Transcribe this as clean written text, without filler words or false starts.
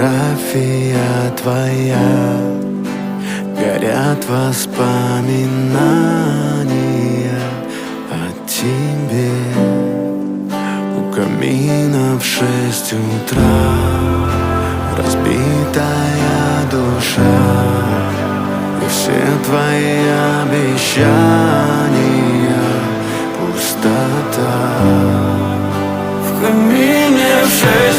фотография твоя, горят воспоминания о тебе. У камина в 6 утра разбитая душа, и все твои обещания пустота. В камине в 6